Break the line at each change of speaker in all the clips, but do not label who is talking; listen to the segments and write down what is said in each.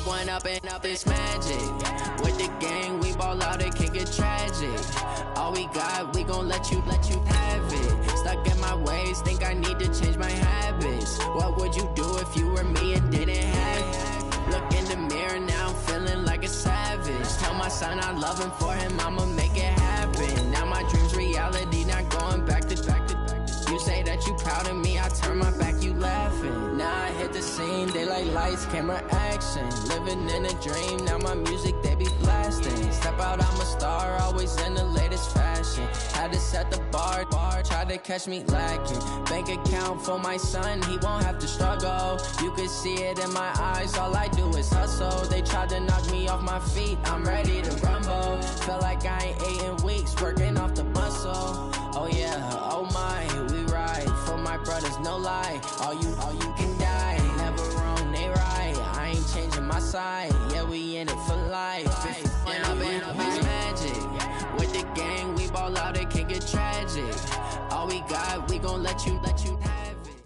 One up and up is magic. With the gang, we ball out, it can get tragic. All we got, we gon' let you have it. Stuck in my ways, think I need to change my habits. What would you do if you were me and didn't have it? Look in the mirror, now I'm feeling like a savage. Tell my son I love him, for him I'ma make it happen. Now my dream's reality, not going back to. You say that you proud of me, I turn my back, you laughing. Now I hit the scene, they like lights, camera, action. Living in a dream, now my music, they be blasting. Step out, I'm a star, always in the latest fashion. Had to set the bar, try to catch me lacking. Bank account for my son, he won't have to struggle. You can see it in my eyes, all I do is hustle. They tried to knock me off my feet, I'm ready to rumble. Feel like I ain't ate in weeks, working off the muscle. Oh yeah, oh my, we ride for my brothers, no lie. All you can die, never wrong, they right. I ain't changing my side, yeah, we in it for life. When up and up is magic. With the gang, we ball out, it can get tragic. All we got, we gon' let you have it.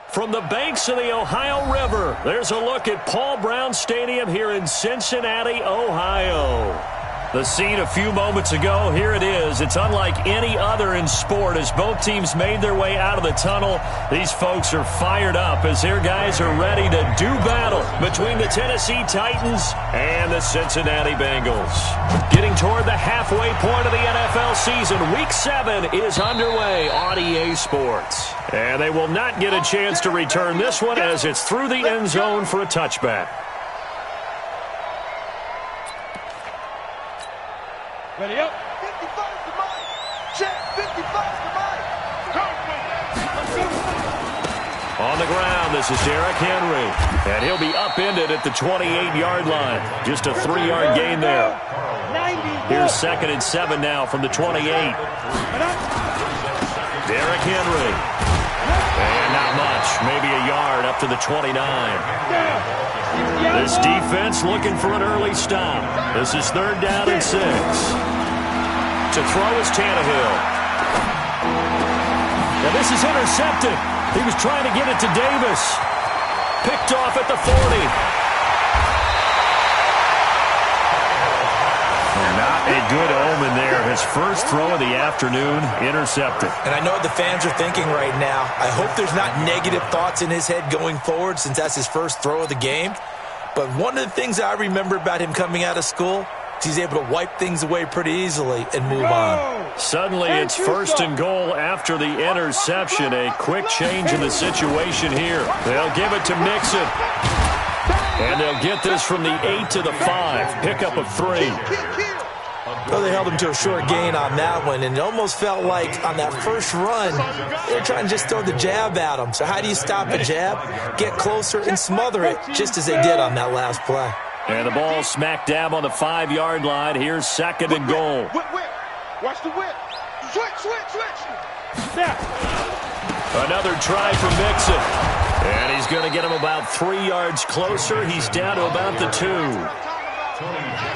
From the banks of the Ohio River, there's a look at Paul Brown Stadium here in Cincinnati, Ohio. The scene a few moments ago, here it is. It's unlike any other in sport as both teams made their way out of the tunnel. These folks are fired up as their guys are ready to do battle between the Tennessee Titans and the Cincinnati Bengals. Getting toward the halfway point of the NFL season, Week 7 is underway on EA Sports. And they will not get a chance to return this one as it's through the end zone for a touchback.
Ready up. 55 to Mike. Check. 55 to Mike.
On the ground, this is Derrick Henry. And he'll be upended at the 28-yard line. Just a 3-yard gain there. Here's 2nd and 7 now from the 28. Derrick Henry. And not much. Maybe a yard up to the 29. This defense looking for an early stop. This is 3rd down and 6. To throw is Tannehill. Now this is intercepted. He was trying to get it to Davis. Picked off at the 40. Not a good omen there. His first throw of the afternoon, intercepted.
And I know what the fans are thinking right now. I hope there's not negative thoughts in his head going forward since that's his first throw of the game. But one of the things I remember about him coming out of school is he's able to wipe things away pretty easily and move on.
Suddenly it's 1st and goal after the interception. A quick change in the situation here. They'll give it to Mixon. And they'll get this from the 8 to the 5. Pickup of 3.
Well, they held him to a short gain on that one, and it almost felt like on that first run, they were trying to just throw the jab at him. So how do you stop a jab? Get closer and smother it, just as they did on that last play.
And the ball smack dab on the 5-yard line. Here's 2nd and goal.
Watch the whip. Switch.
Another try for Mixon. And he's going to get him about 3 yards closer. He's down to about the 2.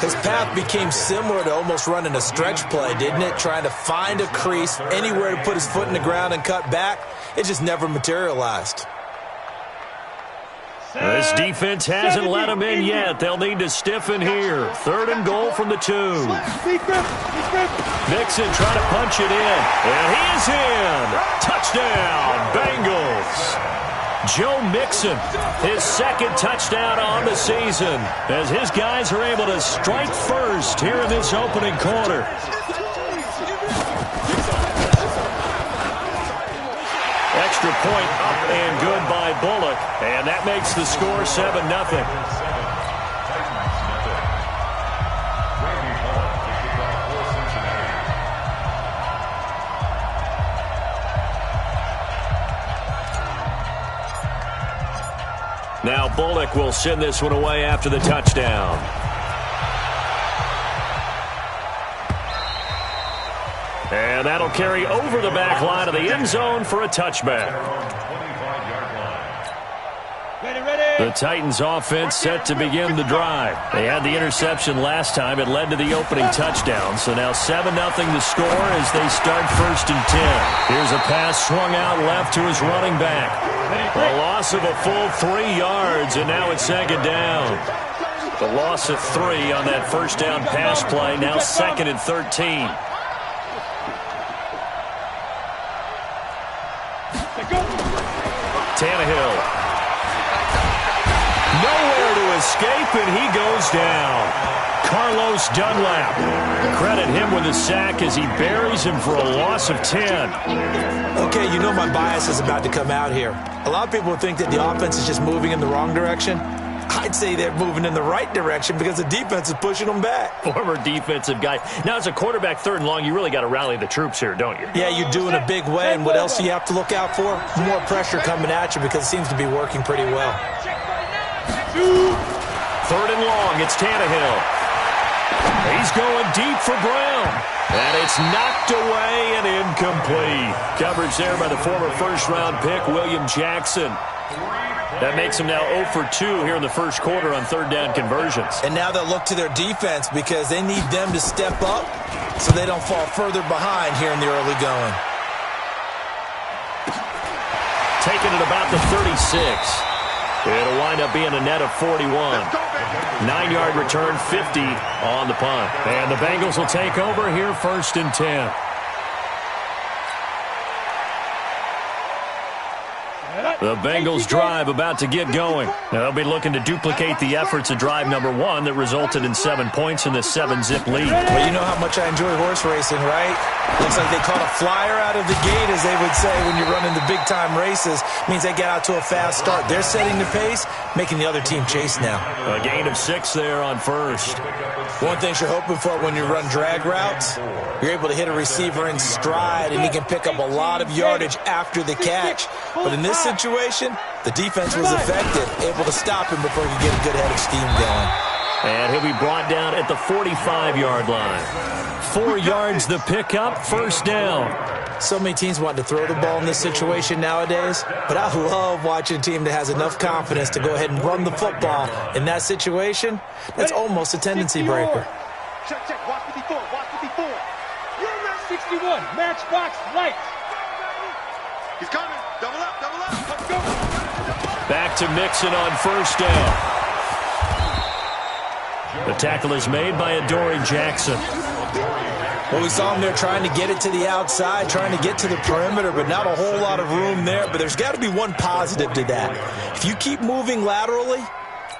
His path became similar to almost running a stretch play, didn't it? Trying to find a crease, anywhere to put his foot in the ground and cut back. It just never materialized.
This defense hasn't let him in yet. They'll need to stiffen here. 3rd and goal from the 2. Mixon trying to punch it in. And he is in. Touchdown, Bengals. Joe Mixon, his 2nd touchdown on the season, as his guys are able to strike first here in this opening quarter. Extra point up and good by Bullock, and that makes the score 7-0. Now Bullock will send this one away after the touchdown. And that'll carry over the back line of the end zone for a touchback.
Ready.
The Titans offense set to begin the drive. They had the interception last time. It led to the opening touchdown. So now 7-0 the score as they start 1st and 10. Here's a pass swung out left to his running back. A loss of a full 3 yards, and now it's 2nd down. The loss of 3 on that 1st down pass play. Now 2nd and 13. Tannehill. Nowhere to escape, and he goes down. Carlos Dunlap. Credit him with a sack as he buries him for a loss of 10.
Okay, you know my bias is about to come out here. A lot of people think that the offense is just moving in the wrong direction. I'd say they're moving in the right direction because the defense is pushing them back.
Former defensive guy. Now, as a quarterback 3rd and long, you really got to rally the troops here, don't you?
Yeah, you do in a big way. And what else do you have to look out for? More pressure coming at you because it seems to be working pretty well.
3rd and long, it's Tannehill. He's going deep for Brown. And it's knocked away and incomplete. Coverage there by the former 1st-round pick, William Jackson. That makes them now 0 for 2 here in the 1st quarter on 3rd down conversions.
And now they'll look to their defense because they need them to step up so they don't fall further behind here in the early going.
Taking it about the 36. It'll wind up being a net of 41. 9-yard return, 50 on the punt. And the Bengals will take over here 1st and 10. The Bengals drive about to get going. They'll be looking to duplicate the efforts of drive number 1 that resulted in 7 points in the 7-zip lead.
Well, you know how much I enjoy horse racing, right? Looks like they caught a flyer out of the gate, as they would say, when you're running the big-time races. Means they get out to a fast start. They're setting the pace, making the other team chase now.
A gain of 6 there on 1st.
One thing you're hoping for when you run drag routes, you're able to hit a receiver in stride, and he can pick up a lot of yardage after the catch. But in this situation, the defense was effective, able to stop him before he could get a good head of steam going.
And he'll be brought down at the 45-yard line. 4 yards the pickup, 1st down.
So many teams want to throw the ball in this situation nowadays, but I love watching a team that has enough confidence to go ahead and run the football. In that situation, that's almost a tendency breaker.
Check, watch 54, watch 54. You're at 61, matchbox lights. He's coming, double up, let's go.
Back to Mixon on 1st down. The tackle is made by Adoree Jackson.
Well, we saw him there trying to get it to the outside, trying to get to the perimeter, but not a whole lot of room there. But there's got to be one positive to that. If you keep moving laterally,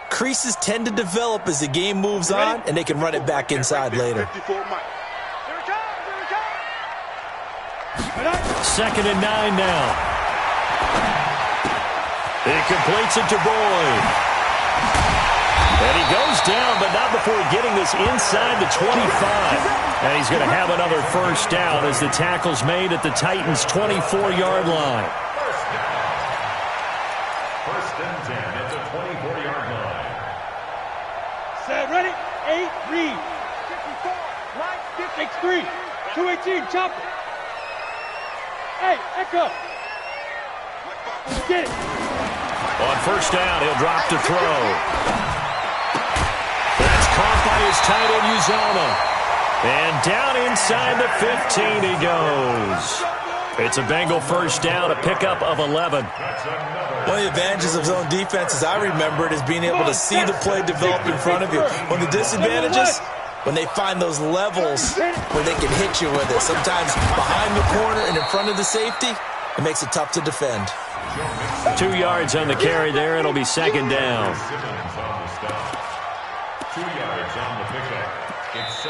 creases tend to develop as the game moves on, and they can run it back inside later.
2nd and 9 now. He completes it to Boyd. And he goes down, but not before getting this inside the 25. And he's going to have another 1st down as the tackle's made at the Titans' 24-yard line.
1st and 10 at the 24-yard line.
Set, ready, 8, read. 54, right, 53, 218, chop it. Hey, echo. Get it.
On 1st down, he'll drop to throw. That's caught by his tight end, Uzomah. And down inside the 15 he goes. It's a Bengal 1st down, a pickup of 11.
One of the advantages of zone defense, as I remember it, is being able to see the play develop in front of you. One of the disadvantages, when they find those levels where they can hit you with it. Sometimes behind the corner and in front of the safety, it makes it tough to defend.
2 yards on the carry there. It'll be 2nd down.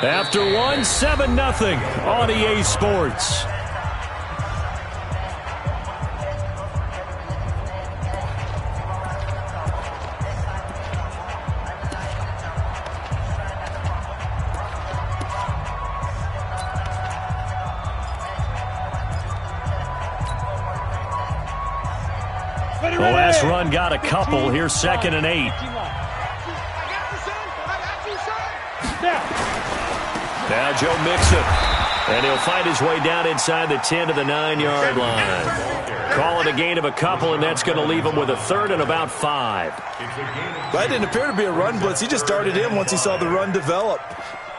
After 1, 7-0 on EA Sports. The last run got a couple. Here's 2nd and 8. Now Joe Mixon. And he'll fight his way down inside the 10 to the 9-yard line. Call it a gain of a couple, and that's going to leave him with a third and about 5.
That didn't appear to be a run blitz. He just started in once he saw the run develop.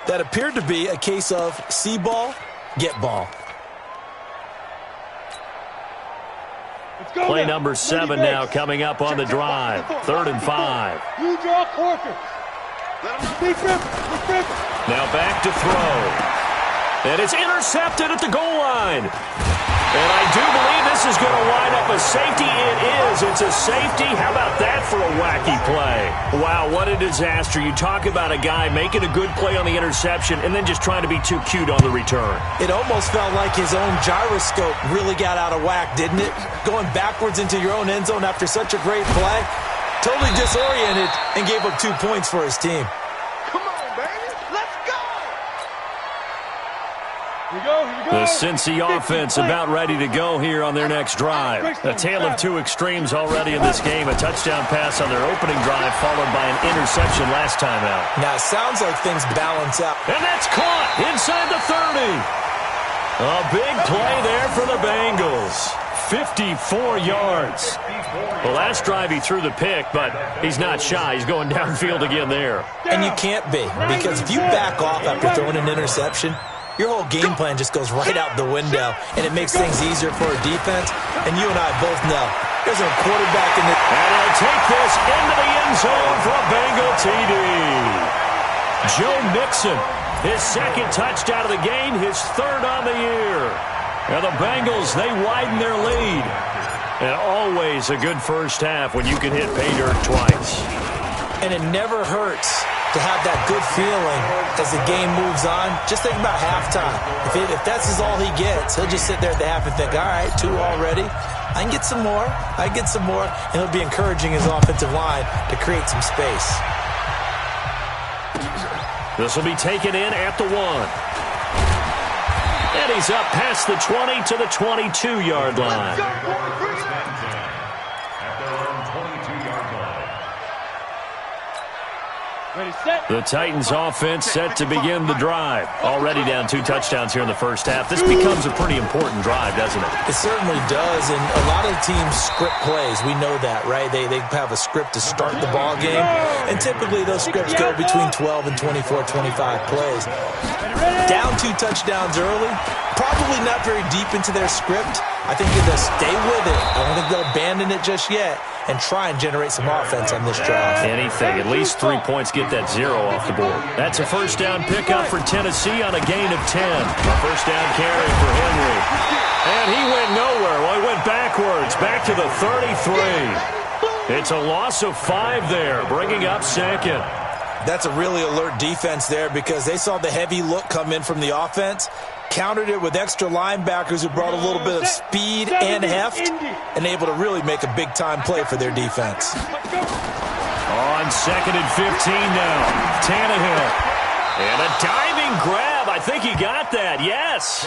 That appeared to be a case of see ball, get ball.
Play number 7 now coming up on the drive. 3rd and 5.
You draw quarter.
Now back to throw. And it's intercepted at the goal line. And I do believe this is going to wind up a safety. It is. It's a safety. How about that for a wacky play? Wow, what a disaster. You talk about a guy making a good play on the interception and then just trying to be too cute on the return.
It almost felt like his own gyroscope really got out of whack, didn't it? Going backwards into your own end zone after such a great play. Totally disoriented and gave up 2 points for his team.
The Cincy offense about ready to go here on their next drive. A tale of two extremes already in this game. A touchdown pass on their opening drive followed by an interception last time out.
Now, it sounds like things balance out.
And that's caught inside the 30. A big play there for the Bengals. 54 yards. The last drive he threw the pick, but he's not shy. He's going downfield again there.
And you can't be, because if you back off after throwing an interception, your whole game plan just goes right out the window, and it makes things easier for a defense. And you and I both know there's a quarterback in the...
And he'll take this into the end zone for a Bengal TD. Joe Mixon, his second touchdown of the game, his third on the year. And the Bengals, they widen their lead. And always a good first half when you can hit pay dirt twice.
And it never hurts to have that good feeling as the game moves on. Just think about halftime. If that's all he gets, he'll just sit there at the half and think, all right, 2 already. I can get some more. I can get some more. And he'll be encouraging his offensive line to create some space.
This will be taken in at the 1. And he's up past the 20 to the 22-yard line. The Titans offense set to begin the drive. Already down 2 touchdowns here in the first half. This becomes a pretty important drive, doesn't it?
It certainly does, and a lot of teams script plays. We know that, right? They have a script to start the ball game, and typically those scripts go between 12 and 24, 25 plays. Down 2 touchdowns early, probably not very deep into their script. I think they'll stay with it. I don't think they'll abandon it just yet and try and generate some offense on this drive.
Anything. At least 3 points get that 0 off the board. That's a first down pickup for Tennessee on a gain of 10. A first down carry for Henry. And he went nowhere. Well, he went backwards. Back to the 33. It's a loss of 5 there, bringing up second.
That's a really alert defense there because they saw the heavy look come in from the offense, countered it with extra linebackers who brought a little bit of speed and heft, and able to really make a big-time play for their defense.
On 2nd and 15 now, Tannehill. And a diving grab. I think he got that, yes.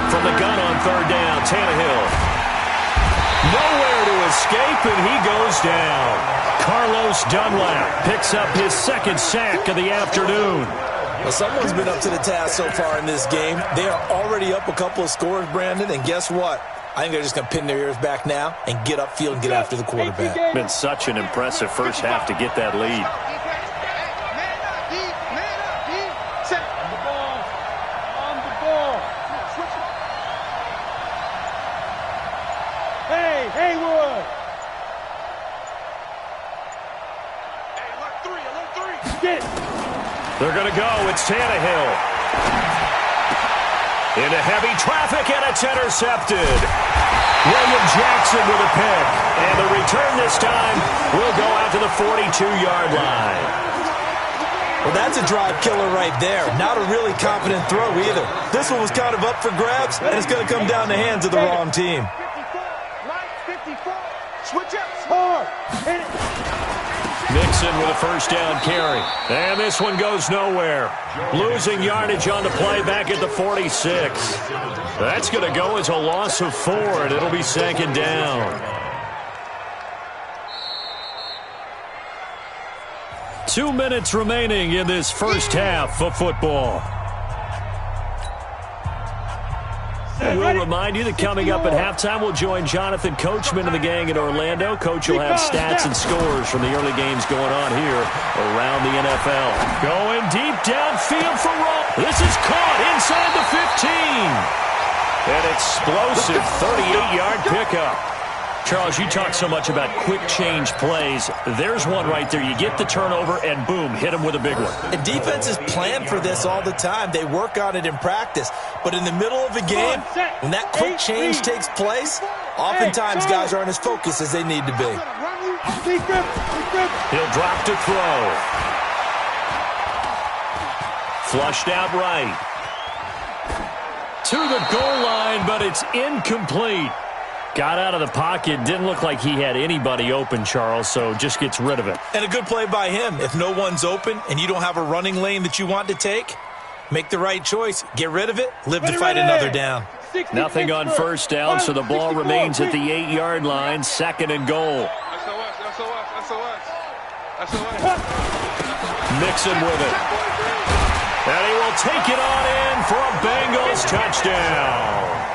From the gun on 3rd down, Tannehill. Nowhere to escape, and he goes down. Carlos Dunlap picks up his 2nd sack of the afternoon.
Well, someone's been up to the task so far in this game. They are already up a couple of scores, Brandon, and guess what? I think they're just going to pin their ears back now and get upfield and get after the quarterback.
Been such an impressive first half to get that lead. They're going to go. It's Tannehill. Into heavy traffic, and it's intercepted. William Jackson with a pick. And the return this time will go out to the 42-yard line.
Well, that's a drive killer right there. Not a really confident throw either. This one was kind of up for grabs, and it's going to come down the hands of the wrong team.
Switch up. Hard. Hit it.
Mixon with a first down carry. And this one goes nowhere. Losing yardage on the play back at the 46. That's going to go as a loss of 4, and it'll be 2nd down. 2 minutes remaining in this first half of football. We'll remind you that coming up at halftime, we'll join Jonathan Coachman and the gang in Orlando. Coach will have stats and scores from the early games going on here around the NFL. Going deep downfield for Roll. This is caught inside the 15. An explosive 38-yard pickup. Charles, you talk so much about quick change plays. There's one right there. You get the turnover, and boom, hit him with a big one.
And defenses plan for this all the time. They work on it in practice. But in the middle of the game, when that quick change takes place, oftentimes guys aren't as focused as they need to be.
He'll drop to throw. Flushed out right. To the goal line, but it's incomplete. Got out of the pocket. Didn't look like he had anybody open, Charles, so just gets rid of it.
And a good play by him. If no one's open and you don't have a running lane that you want to take, make the right choice. Get rid of it. Live to fight another down.
Nothing on first down, so the ball remains at the 8-yard line. 2nd and goal. Mixon with it. And he will take it on in for a Bengals touchdown.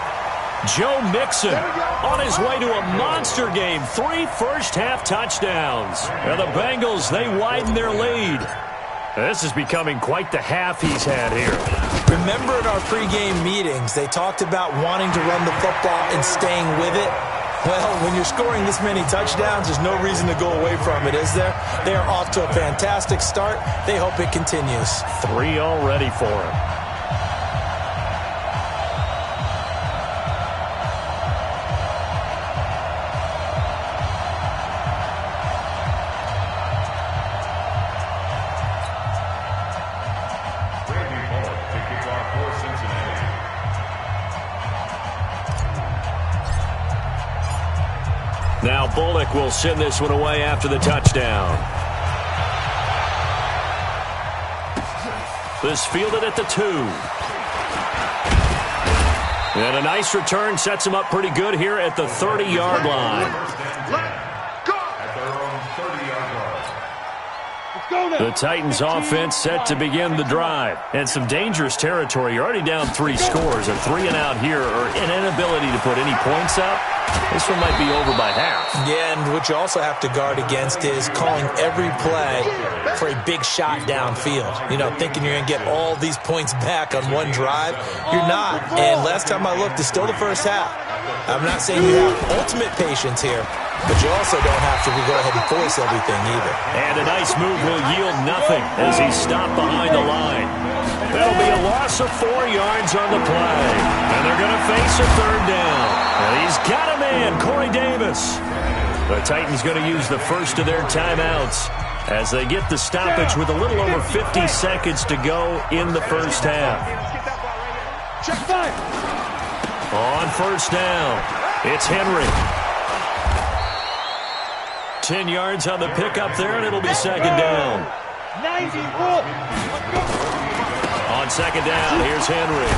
Joe Mixon on his way to a monster game. 3 first-half touchdowns. And the Bengals, they widen their lead. This is becoming quite the half he's had here.
Remember in our pregame meetings, they talked about wanting to run the football and staying with it. Well, when you're scoring this many touchdowns, there's no reason to go away from it, is there? They are off to a fantastic start. They hope it continues.
3 already for him. Now Bullock will send this one away after the touchdown. This fielded at the 2. And a nice return sets him up pretty good here at the 30-yard line. The Titans offense set to begin the drive. And some dangerous territory. You're already down 3 scores. A 3 and out here, or an inability to put any points up. This one might be over by half.
Yeah, and what you also have to guard against is calling every play for a big shot downfield. You know, thinking you're going to get all these points back on one drive. You're not. And last time I looked, it's still the first half. I'm not saying you have ultimate patience here, but you also don't have to go ahead and force everything either.
And a nice move will yield nothing as he's stopped behind the line. That'll be a loss of 4 yards on the play. And they're going to face a 3rd down. And he's got a man, Corey Davis. The Titans going to use the first of their timeouts as they get the stoppage with a little over 50 seconds to go in the first half. On first down, it's Henry. 10 yards on the pickup there, and it'll be 2nd down. On 2nd down, here's Henry.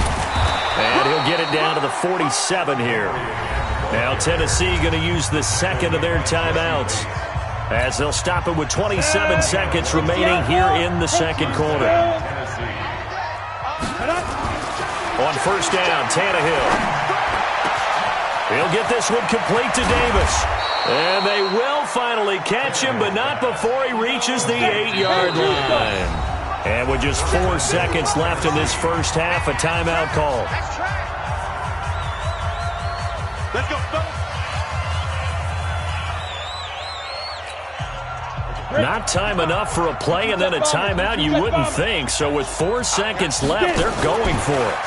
And he'll get it down to the 47 here. Now Tennessee going to use the 2nd of their timeouts as they'll stop it with 27 seconds remaining here in the 2nd quarter. On first down, Tannehill. He'll get this one complete to Davis. And they will finally catch him, but not before he reaches the 8-yard line. And with just 4 seconds left in this first half, a timeout call.
Let's go.
Not time enough for a play and then a timeout, you wouldn't think. So with 4 seconds left, they're going for it.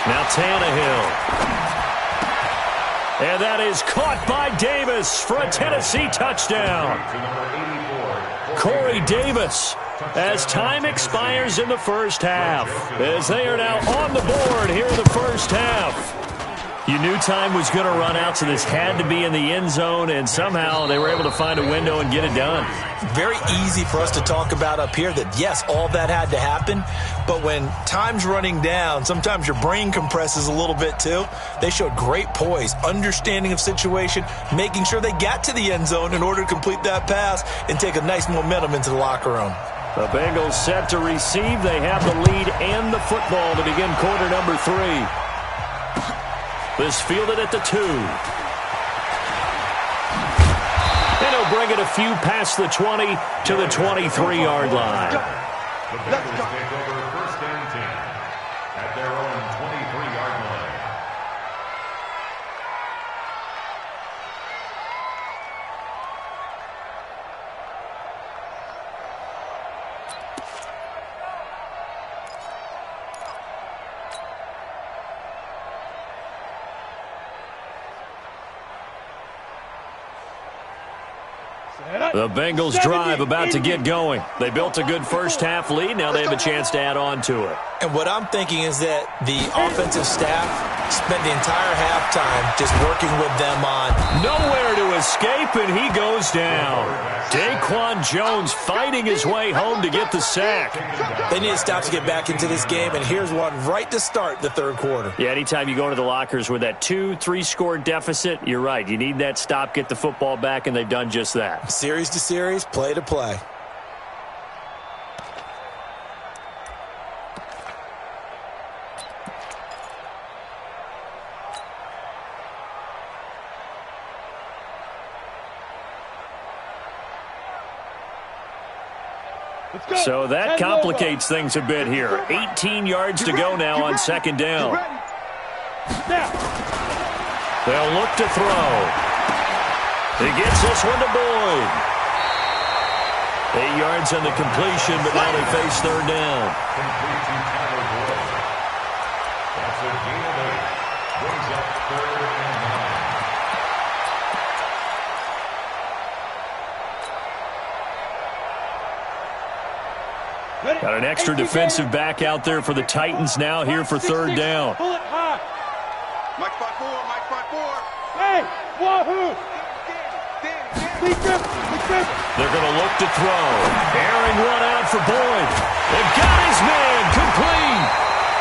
Now Tannehill. And that is caught by Davis for a Tennessee touchdown. Corey Davis, as time expires in the first half, as they are now on the board here in the first half. You knew time was going to run out, so this had to be in the end zone, and somehow they were able to find a window and get it done.
Very easy for us to talk about up here that, yes, all that had to happen, but when time's running down, sometimes your brain compresses a little bit too. They showed great poise, understanding of situation, making sure they got to the end zone in order to complete that pass and take a nice momentum into the locker room.
The Bengals set to receive. They have the lead and the football to begin quarter number 3. This fielded at the 2. And he'll bring it a few past the 20 to the 23-yard line.
The Bengals take over 1st and 10 at their own 23-yard line.
The Bengals drive about to get going. They built a good first-half lead. Now they have a chance to add on to it.
And what I'm thinking is that the offensive staff spent the entire halftime just working with them on
nowhere to escape, and he goes down. Daquan Jones fighting his way home to get the sack.
They need to stop to get back into this game, and here's one right to start the third quarter.
Yeah, anytime you go to the lockers with that 2-3 score deficit, you're right. You need that stop, get the football back, and they've done just that.
Series to series, play to play.
So that complicates things a bit here. 18 yards to go now on second down. They'll look to throw. He gets this one to Boyd. 8 yards on the completion, but now they face third down.
That's a gain of 8. Brings up 3rd and 9.
Got an extra defensive back out there for the Titans now here for third down.
Pull it high. Mike 5-4, Mike 5-4. Hey, wahoo!
They're going to look to throw. Airing one out for Boyd. They've got his man complete.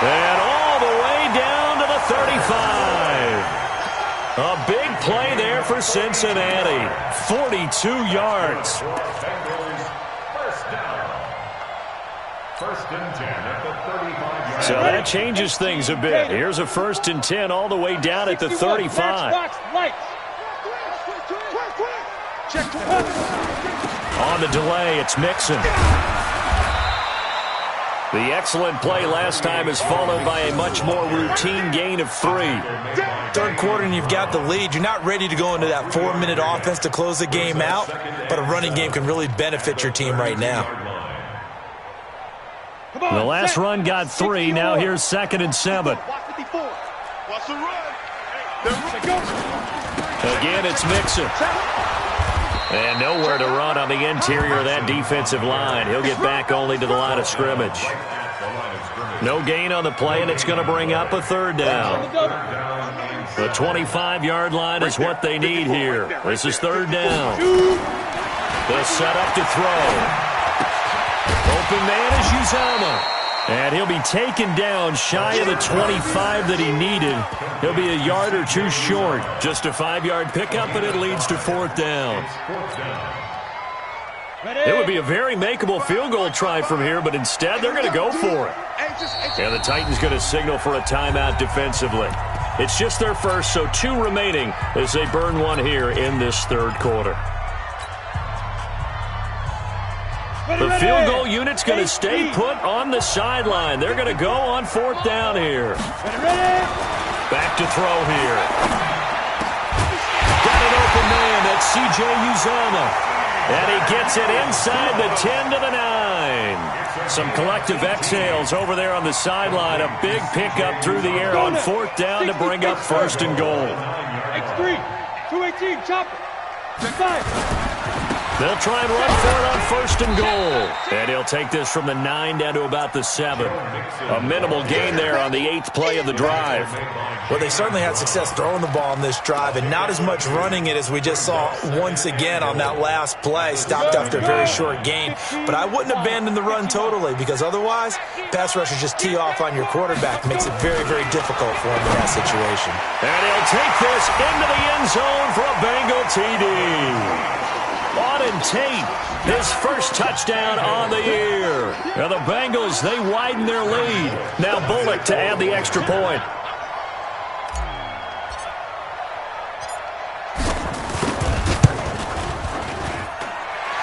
And all the way down to the 35. A big play there for Cincinnati. 42 yards.
First and 10 at the 35-yard.
So that changes things a bit. Here's a 1st and 10 all the way down at the 35. On the delay, it's Mixon. The excellent play last time is followed by a much more routine gain of 3.
Third quarter and you've got the lead. You're not ready to go into that 4-minute offense to close the game out, but a running game can really benefit your team right now.
The last run got 3. Now here's 2nd and 7. Again, it's Mixon. And nowhere to run on the interior of that defensive line. He'll get back only to the line of scrimmage. No gain on the play, and it's going to bring up a third down. The 25-yard line is what they need here. This is third down. They'll set up to throw. Open man is Uzomah. And he'll be taken down shy of the 25 that he needed. He'll be a yard or 2 short. Just a 5-yard pickup, and it leads to 4th down. It would be a very makeable field goal try from here, but instead they're going to go for it. And the Titans going to signal for a timeout defensively. It's just their first, so 2 remaining as they burn one here in this third quarter. The field goal unit's going to stay put on the sideline. They're going to go on 4th down here. Back to throw here. Got an open man. That's C.J. Uzomah. And he gets it inside the 10 to the 9. Some collective exhales over there on the sideline. A big pickup through the air on 4th down to bring up 1st and goal.
X3, 218, chop it. 5.
They'll try and run for it on 1st and goal. And he'll take this from the 9 down to about the 7. A minimal gain there on the 8th play of the drive.
Well, they certainly had success throwing the ball on this drive, and not as much running it as we just saw once again on that last play. Stopped after a very short gain. But I wouldn't abandon the run totally, because otherwise, pass rushers just tee off on your quarterback. It makes it very, very difficult for him in that situation.
And he'll take this into the end zone for a Bengal TD. Auden Tate, his first touchdown on the year. And the Bengals, they widen their lead. Now Bullock to add the extra point.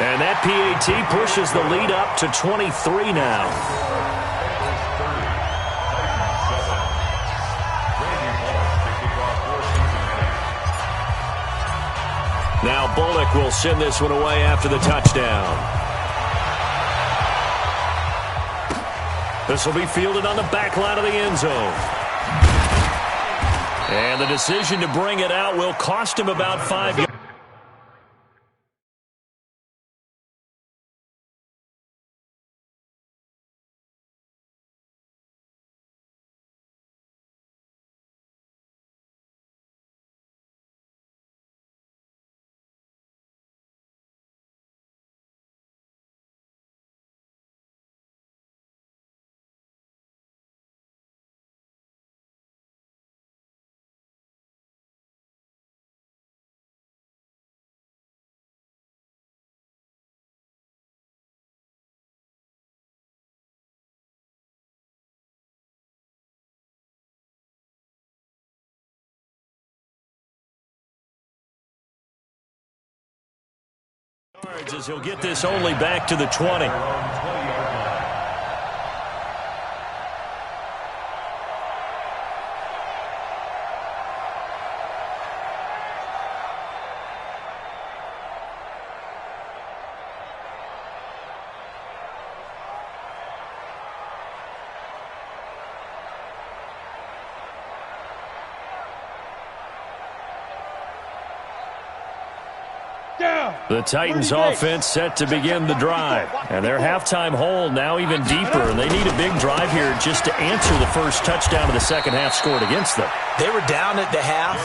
And that PAT pushes the lead up to 23 now. Now Bullock will send this one away after the touchdown. This will be fielded on the back line of the end zone. And the decision to bring it out will cost him about 5 yards. As he'll get this only back to the 20. The Titans offense set to begin the drive. And their halftime hole now even deeper. And they need a big drive here just to answer the first touchdown of the second half scored against them.
They were down at the half.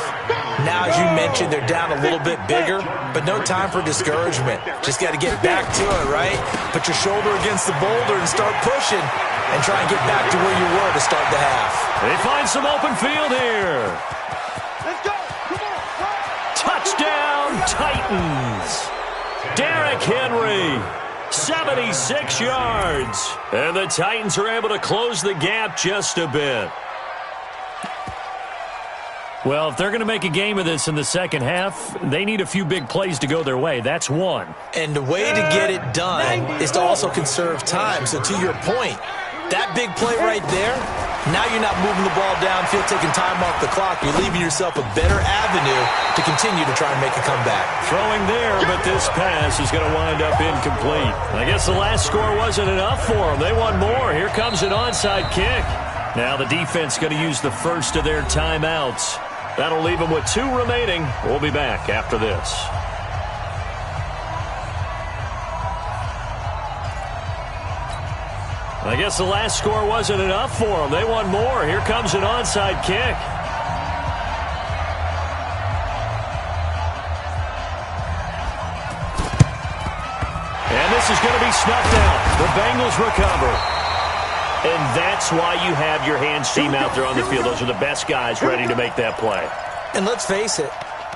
Now, as you mentioned, they're down a little bit bigger. But no time for discouragement. Just got to get back to it, right? Put your shoulder against the boulder and start pushing. And try and get back to where you were to start the half.
They find some open field here.
Let's go. Come on.
Touchdown, Titans. Derrick Henry, 76 yards. And the Titans are able to close the gap just a bit. Well, if they're going to make a game of this in the second half, they need a few big plays to go their way. That's one.
And the way to get it done is to also conserve time. So to your point, that big play right there, now you're not moving the ball downfield, taking time off the clock. You're leaving yourself a better avenue to continue to try and make a comeback.
Throwing there, but this pass is going to wind up incomplete. I guess the last score wasn't enough for them. They want more. Here comes an onside kick. Now the defense going to use the first of their timeouts. That'll leave them with 2 remaining. We'll be back after this. I guess the last score wasn't enough for them. They want more. Here comes an onside kick. And this is going to be snuffed out. The Bengals recover. And that's why you have your hands team out there on the field. Those are the best guys ready to make that play.
And let's face it,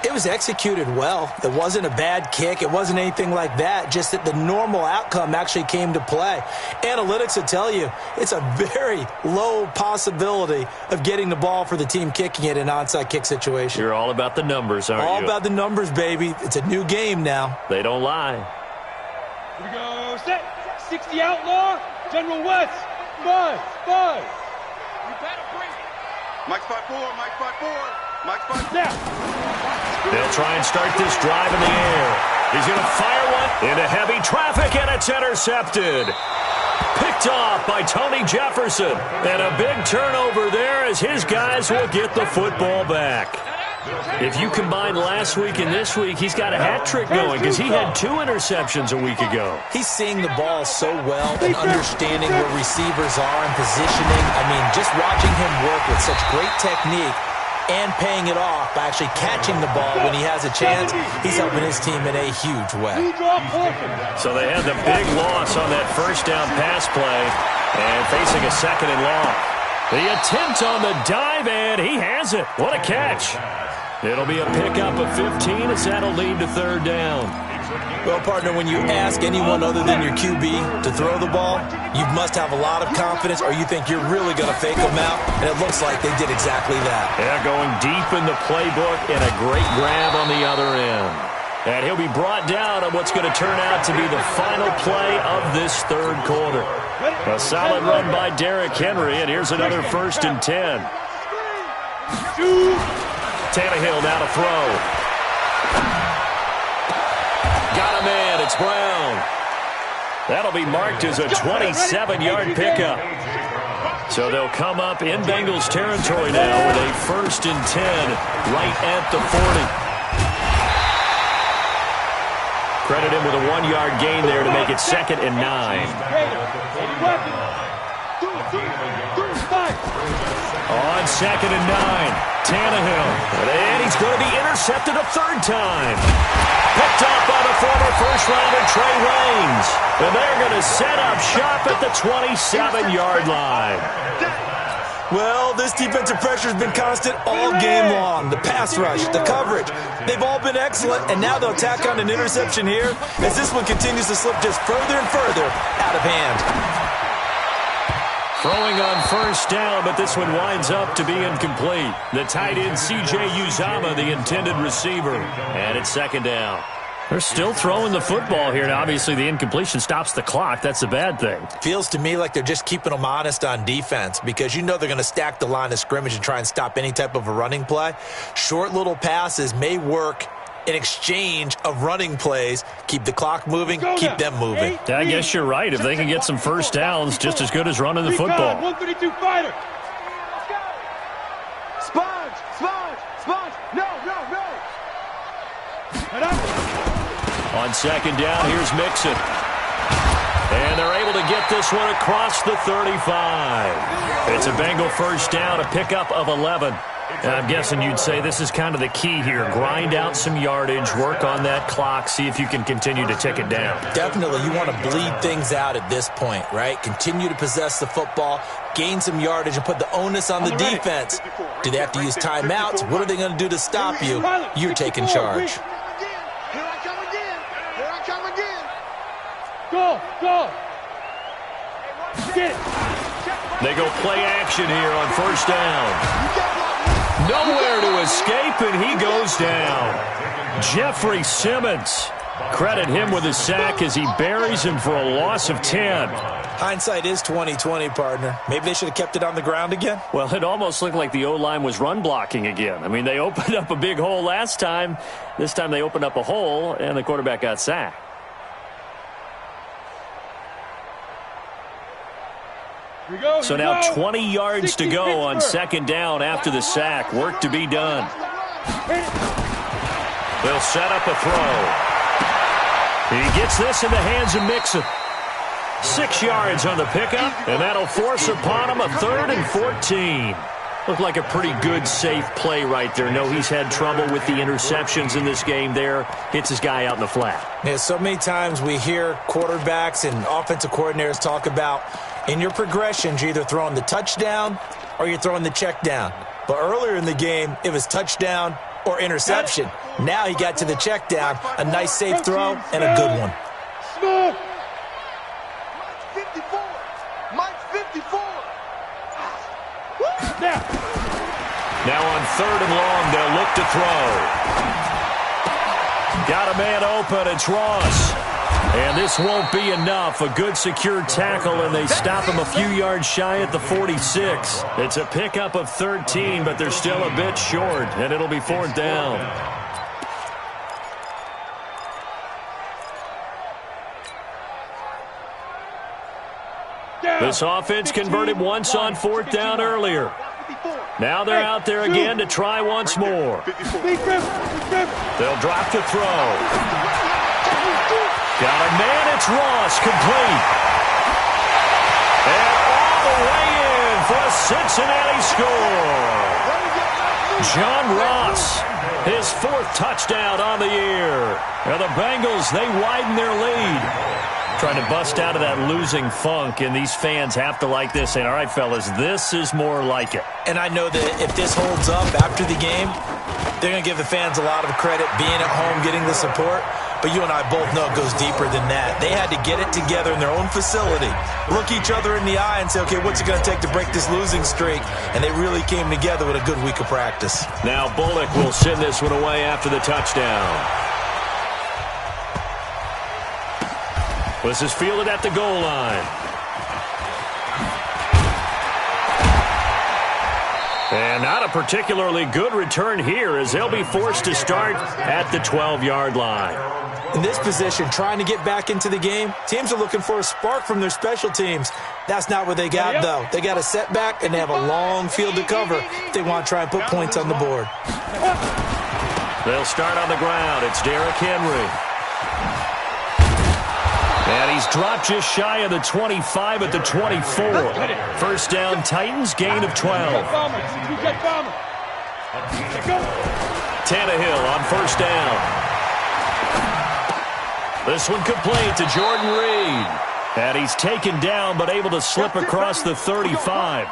it was executed well. It wasn't a bad kick. It wasn't anything like that. Just that the normal outcome actually came to play. Analytics will tell you it's a very low possibility of getting the ball for the team kicking it in an onside kick situation.
You're all about the numbers, aren't you?
All about the numbers, baby. It's a new game now.
They don't lie.
Here we go. Set. 60 outlaw. General West. 5. You better bring it. Mike 5-4. Mike 5-4. Mike 5 down.
They'll try and start this drive in the air. He's going to fire one into heavy traffic, and it's intercepted. Picked off by Tony Jefferson. And a big turnover there as his guys will get the football back. If you combine last week and this week, he's got a hat trick going because he had 2 interceptions a week ago.
He's seeing the ball so well and understanding where receivers are and positioning. I mean, just watching him work with such great technique and paying it off by actually catching the ball when he has a chance, he's helping his team in a huge way.
So they had the big loss on that first down pass play and facing a 2nd and long. The attempt on the dive, and he has it. What a catch. It'll be a pickup of 15 as that'll lead to 3rd down.
Well, partner, when you ask anyone other than your QB to throw the ball, you must have a lot of confidence or you think you're really going to fake them out, and it looks like they did exactly that.
Yeah, going deep in the playbook and a great grab on the other end. And he'll be brought down on what's going to turn out to be the final play of this 3rd quarter. A solid run by Derrick Henry, and here's another 1st and 10. Tannehill now to throw. Got a man. It's Brown. That'll be marked as a 27-yard pickup. So they'll come up in Bengals territory now with a 1st and 10 right at the 40. Credit him with a 1-yard gain there to make it 2nd and 9. On 2nd and 9, Tannehill. And he's going to be intercepted a 3rd time. Picked up by the former first-rounder Trey Waynes. And they're going to set up shop at the 27-yard line.
Well, this defensive pressure has been constant all game long. The pass rush, the coverage, they've all been excellent, and now they'll tack on an interception here as this one continues to slip just further and further out of hand.
Throwing on 1st down, but this one winds up to be incomplete. The tight end, C.J. Uzomah, the intended receiver. And it's 2nd down. They're still throwing the football here. Now, obviously, the incompletion stops the clock. That's a bad thing.
Feels to me like they're just keeping them honest on defense because you know they're going to stack the line of scrimmage and try and stop any type of a running play. Short little passes may work in exchange of running plays. Keep the clock moving, keep them moving.
Yeah, I guess you're right. If they can get some 1st downs, just as good as running the football.
132 fighter. Sponge. No.
On 2nd down, here's Mixon. And they're able to get this one across the 35. It's a Bengal 1st down, a pickup of 11. And I'm guessing you'd say this is kind of the key here. Grind out some yardage, work on that clock, see if you can continue to tick it down.
Definitely, you want to bleed things out at this point, right? Continue to possess the football, gain some yardage, and put the onus on the defense. Do they have to use timeouts? What are they going to do to stop you? You're taking charge.
Here I come again. Go.
They go play action here on 1st down. Nowhere to escape, and he goes down. Jeffrey Simmons. Credit him with a sack as he buries him for a loss of 10.
Hindsight is 20/20, partner. Maybe they should have kept it on the ground again.
Well, it almost looked like the O-line was run blocking again. I mean, they opened up a big hole last time. This time they opened up a hole, and the quarterback got sacked. So now 20 yards to go on 2nd down after the sack. Work to be done. They'll set up a throw. He gets this in the hands of Mixon. 6 yards on the pickup, and that'll force upon him a 3rd and 14. Looked like a pretty good, safe play right there. No, he's had trouble with the interceptions in this game there. Hits his guy out in the flat.
Yeah, so many times we hear quarterbacks and offensive coordinators talk about in your progressions, you're either throwing the touchdown or you're throwing the check down. But earlier in the game, it was touchdown or interception. Now he got to the check down, a nice safe throw, and a good one.
Smooth. Mike 54.
Now on 3rd and long, they'll look to throw. Got a man open, it's Ross. And this won't be enough. A good secure tackle, and they stop him a few yards shy at the 46. It's a pickup of 13, but they're still a bit short, and it'll be 4th down. This offense converted once on 4th down earlier. Now they're out there again to try once more. They'll drop the throw. Got a man, it's Ross, complete. And all the way in for a Cincinnati score. John Ross, his 4th touchdown on the year. And the Bengals, they widen their lead. Trying to bust out of that losing funk, and these fans have to like this. And all right, fellas, this is more like it.
And I know that if this holds up after the game, they're going to give the fans a lot of credit being at home, getting the support. But you and I both know it goes deeper than that. They had to get it together in their own facility, look each other in the eye and say, okay, what's it going to take to break this losing streak? And they really came together with a good week of practice.
Now Bullock will send this one away after the touchdown. This is fielded at the goal line. And not a particularly good return here as they'll be forced to start at the 12-yard line.
In this position, trying to get back into the game, teams are looking for a spark from their special teams. That's not what they got, though. They got a setback, and they have a long field to cover if they want to try and put points on the board.
They'll start on the ground. It's Derrick Henry. And he's dropped just shy of the 25 at the 24. First down, Titans, gain of 12. Tannehill on first down. This one complete to Jordan Reed. And he's taken down but able to slip across the 35.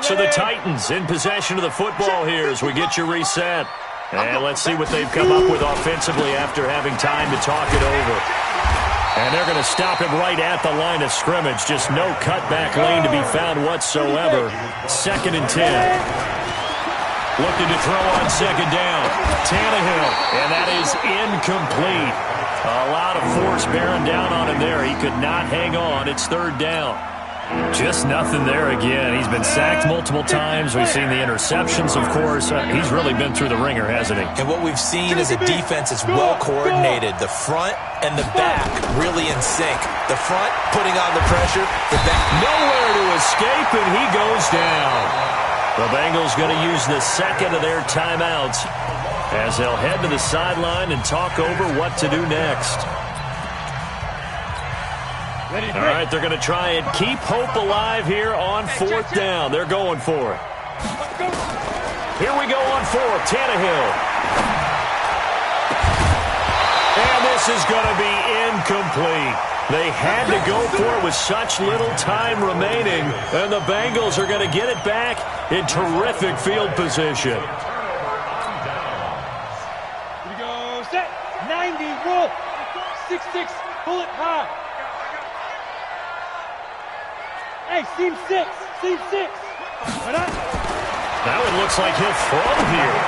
So the Titans in possession of the football here as we get you reset. And let's see what they've come up with offensively after having time to talk it over. And they're going to stop him right at the line of scrimmage. Just no cutback lane to be found whatsoever. 2nd and 10. Looking to throw on 2nd down. Tannehill. And that is incomplete. A lot of force bearing down on him there. He could not hang on. It's 3rd down. Just nothing there again. He's been sacked multiple times. We've seen the interceptions, of course. He's really been through the ringer, hasn't he?
And what we've seen is a defense that's well coordinated. The front and the back really in sync. The front putting on the pressure. The back
nowhere to escape, and he goes down. The Bengals going to use the 2nd of their timeouts as they'll head to the sideline and talk over what to do next. All right, they're going to try and keep hope alive here on 4th down. They're going for it. Here we go on 4th. Tannehill. And this is going to be incomplete. They had to go for it with such little time remaining, and the Bengals are going to get it back in terrific field position.
Here we go, set, 90, roll, 6-6, pull it high. Hey, seam 6.
Now it looks like he'll throw here.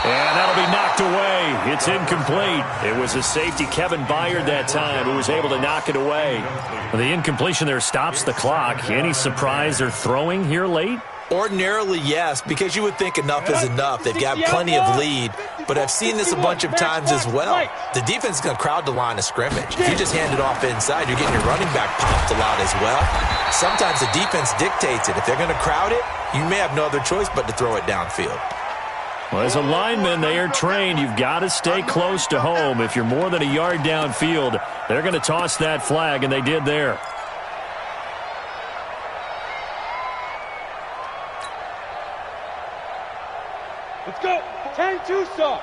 And that'll be knocked away. It's incomplete. It was a safety, Kevin Byard, that time, who was able to knock it away. The incompletion there stops the clock. Any surprise they're throwing here late?
Ordinarily, yes, because you would think enough is enough. They've got plenty of lead, but I've seen this a bunch of times as well. The defense is going to crowd the line of scrimmage. If you just hand it off inside, you're getting your running back popped a lot as well. Sometimes the defense dictates it. If they're going to crowd it, you may have no other choice but to throw it downfield.
Well, as a lineman, they are trained. You've got to stay close to home. If you're more than a yard downfield, they're going to toss that flag, and they did there.
Let's go. 10-2 stop.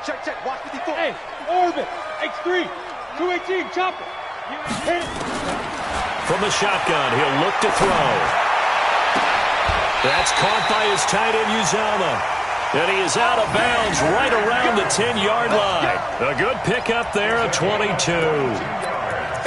Check. Watch 54. Hey, orbit. X3. 218. Chopper. Hit it.
From the shotgun, he'll look to throw. That's caught by his tight end, Uzomah. And he is out of bounds right around the 10-yard line. A good pickup there at 22.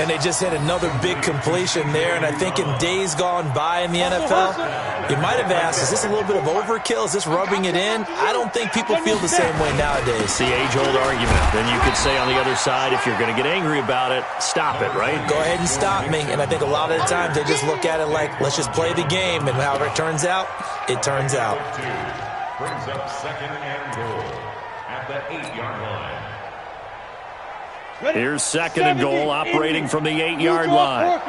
And they just hit another big completion there. And I think in days gone by in the NFL, you might have asked, is this a little bit of overkill? Is this rubbing it in? I don't think people feel the same way nowadays.
It's the age-old argument. Then you could say on the other side, if you're going to get angry about it, stop it, right?
Go ahead and stop me. And I think a lot of the times they just look at it like, let's just play the game. And however it turns out, it turns out.
Brings up 2nd and goal at the 8-yard line.
Here's second and goal, operating from the 8-yard line.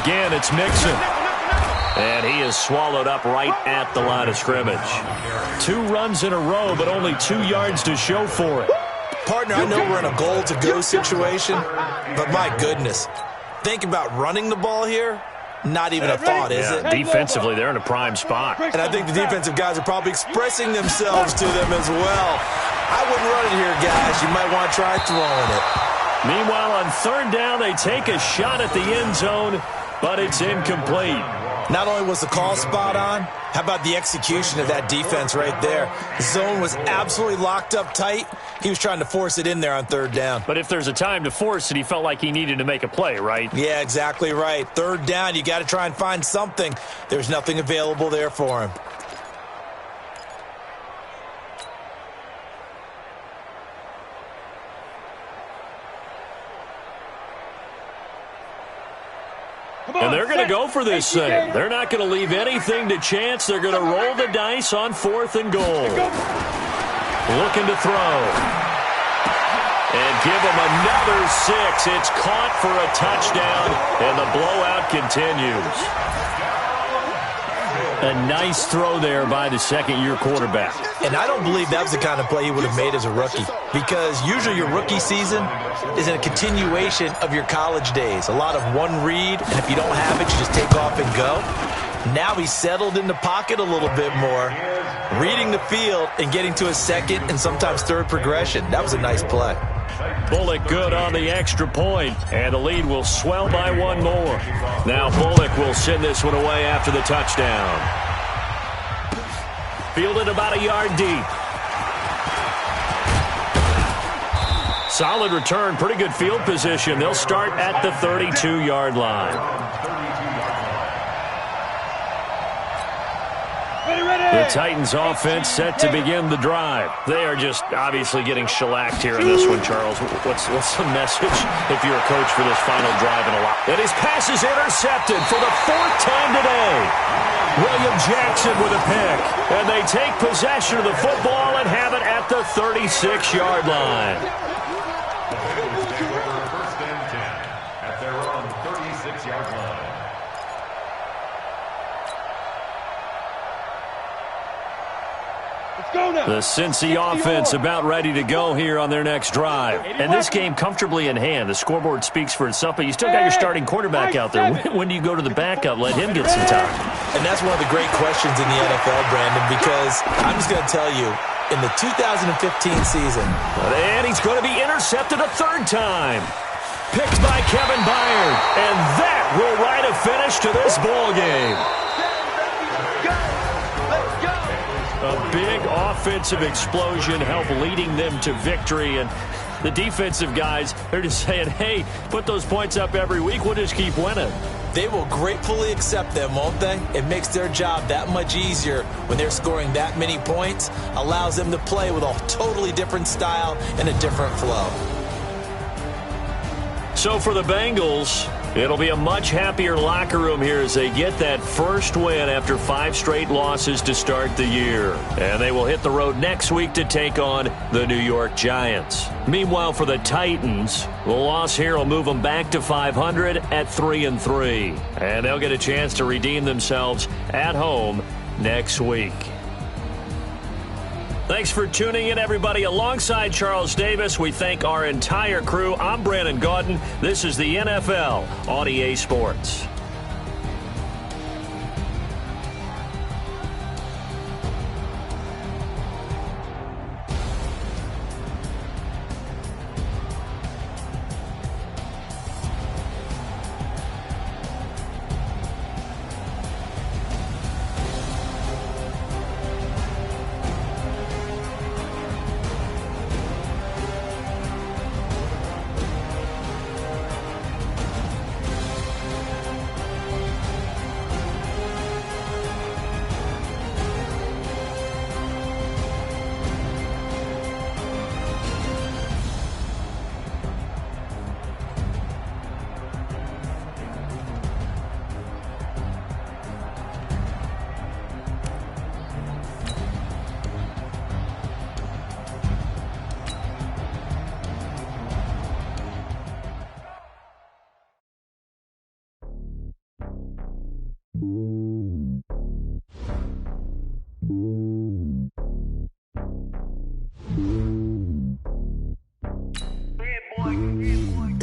Again, it's Mixon. And he is swallowed up right at the line of scrimmage. 2 runs in a row, but only 2 yards to show for it.
Partner, I know we're in a goal-to-go situation, but my goodness. Think about running the ball here. Not even a thought, is it?
Defensively, they're in a prime spot.
And I think the defensive guys are probably expressing themselves to them as well. I wouldn't run it here, guys. You might want to try throwing it.
Meanwhile, on third down, they take a shot at the end zone, but it's incomplete.
Not only was the call spot on, how about the execution of that defense right there? The zone was absolutely locked up tight. He was trying to force it in there on third down.
But if there's a time to force it, he felt like he needed to make a play, right?
Yeah, exactly right. Third down, you got to try and find something. There's nothing available there for him.
And they're going to go for this thing. They're not going to leave anything to chance. They're going to roll the dice on 4th and goal. Looking to throw. And give him another 6. It's caught for a touchdown, and the blowout continues. A nice throw there by the second-year quarterback.
And I don't believe that was the kind of play he would have made as a rookie, because usually your rookie season is in a continuation of your college days. A lot of one read, and if you don't have it, you just take off and go. Now he's settled in the pocket a little bit more, reading the field and getting to a second and sometimes third progression. That was a nice play.
Bullock good on the extra point, and the lead will swell by 1 more. Now Bullock will send this one away after the touchdown. Fielded about a yard deep. Solid return, pretty good field position. They'll start at the 32-yard line. The Titans offense set to begin the drive. They are just obviously getting shellacked here in this one, Charles. What's the message if you're a coach for this final drive in a lot? And his pass is intercepted for the 4th time today. William Jackson with a pick. And they take possession of the football and have it at the 36-yard line.
First and 10 at their own 36-yard line.
The Cincy offense about ready to go here on their next drive. And this game comfortably in hand. The scoreboard speaks for itself, but you still got your starting quarterback out there. When do you go to the backup? Let him get some time.
And that's one of the great questions in the NFL, Brandon, because I'm just going to tell you, in the 2015 season.
And he's going to be intercepted a 3rd time. Picked by Kevin Byard. And that will write a finish to this ball game. A big offensive explosion helped leading them to victory. And the defensive guys, they're just saying, hey, put those points up every week. We'll just keep winning.
They will gratefully accept them, won't they? It makes their job that much easier when they're scoring that many points. Allows them to play with a totally different style and a different flow.
So for the Bengals, it'll be a much happier locker room here as they get that first win after 5 straight losses to start the year. And they will hit the road next week to take on the New York Giants. Meanwhile, for the Titans, the loss here will move them back to 500 at 3-3. And they'll get a chance to redeem themselves at home next week. Thanks for tuning in, everybody. Alongside Charles Davis, we thank our entire crew. I'm Brandon Gaudin. This is the NFL on EA Sports.
It's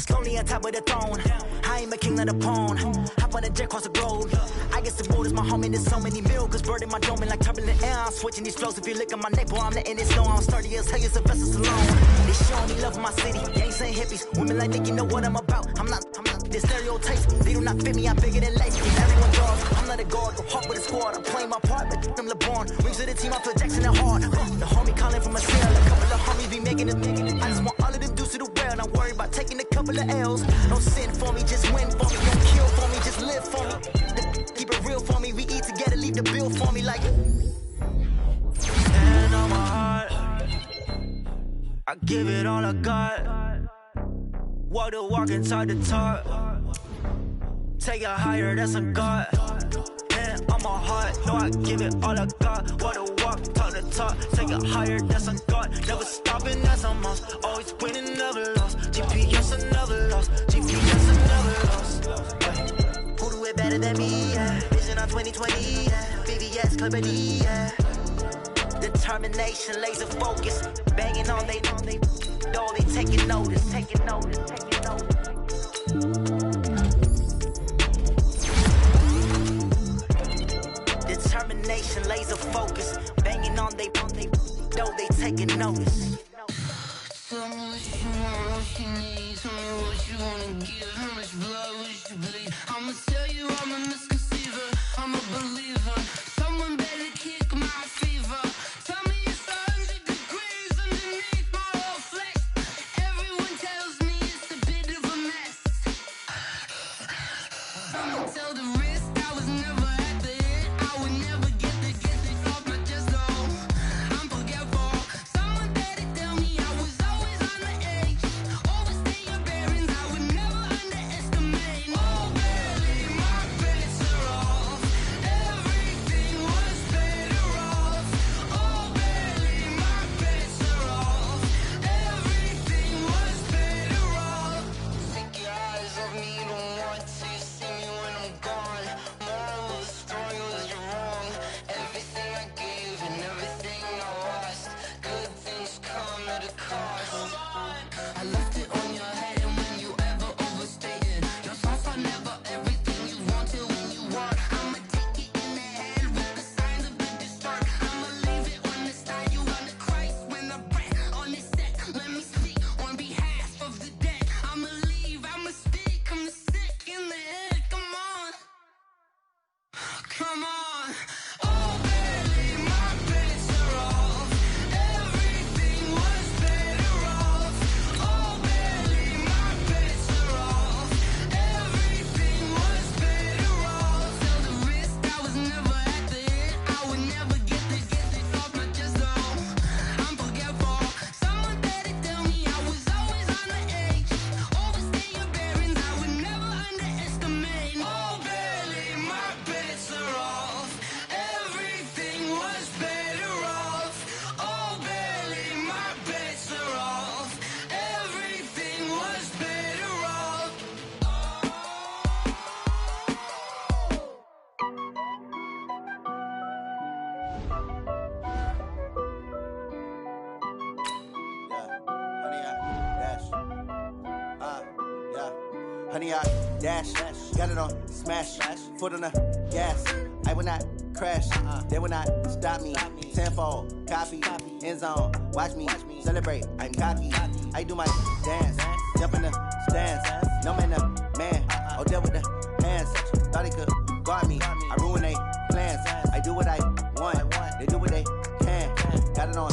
lonely on top of the throne. I ain't a king of the pawn. Hop on a jet across the globe. I guess the world is my home and there's so many milkers birding my dome and like turbulent air. I'm switching these flows. If you look at my neck, boy, I'm letting it snow. I'm sturdy as hell, it's a vessel alone. They showing me love in my city. Gangs ain't hippies. Women like think you know what I'm about. I'm not their stereotypes. They do not fit me. I'm bigger than life. Everyone draws. I'm not a guard. Go hard with a squad. I'm playing my part, but I'm LeBron. Rings to the team. I feel Jackson and hard. The homie calling from a cell. A couple of homies be making it. I just want all of them dudes to the well. Not worry about taking a couple of L's. Don't sin for me, just win for me. Don't kill for me, just live for me. Keep it real for me. We eat together, leave the bill for me like. Hand on my heart, I give it all I got. Walk the walk and talk the talk. Take it higher, that's a God. Hand on my heart, no, I give it all I got. Walk the walk, talk the talk. Take it higher, that's a God. Never stopping, that's a must. Always winning, never lost. GPS, I never lost. GPS, I never lost. Who do it better than me? Yeah. Vision on 2020. Yeah. VVS, Clippity. Yeah. Determination, laser focus. Banging on they door, they taking notice. Taking notice. Determination, laser focus. Banging on they door, they taking notice. Tell me what you want, what you need. Tell me what you wanna give. How much blood would you bleed? I'ma tell you I'm a misconceiver. I'm a believer. Someone better kick my fever. Tell me it's 100 degrees underneath my whole flesh. Everyone tells me it's a bit of a mess. I'ma tell the risk I was never at the end. I would never get this off my chest though. I'm forgetful. Someone better tell me I was always on the edge. Overstay your bearings, I would never underestimate. Oh, barely, my bets are off. Everything was better off. Oh, barely, my bets are off. Everything was better off. Take your eyes off me, don't want to see me when I'm gone. Moral of the story was you're wrong. Everything I gave and everything I lost. Good things come at a cost. I left it on your head and when you ever overstated. Your thoughts are never everything you wanted when you want. I'ma take it in the head with the signs of the distort. I'ma leave it on the side. You on the Christ when the breath on this set. Let me speak on behalf of the dead. I'ma leave, I'ma speak. I'm sick in the head. Come on. Come on. Oh, barely, my bets are off. Everything was better off. Oh, barely, my bets are off. Everything was better off. Tell the risk I was never at the end. I would never get this off my chest though. I'm forgetful. Someone better tell me I was always on the edge. Overstay your bearings, I would never underestimate. Oh, barely, my bets are off. Everything was better off. Oh, barely, my bets are off. Everything was better off.
Honey, I dash, got it on smash, foot on the gas. I will not crash, they will not stop me. Tenfold, copy, end zone, watch me celebrate. I'm cocky, I do my dance, jump in the stands. No man, the man, oh, deal with the hands. Thought he could guard me, I ruin they plans. I do what I want, they do what they can. Got it on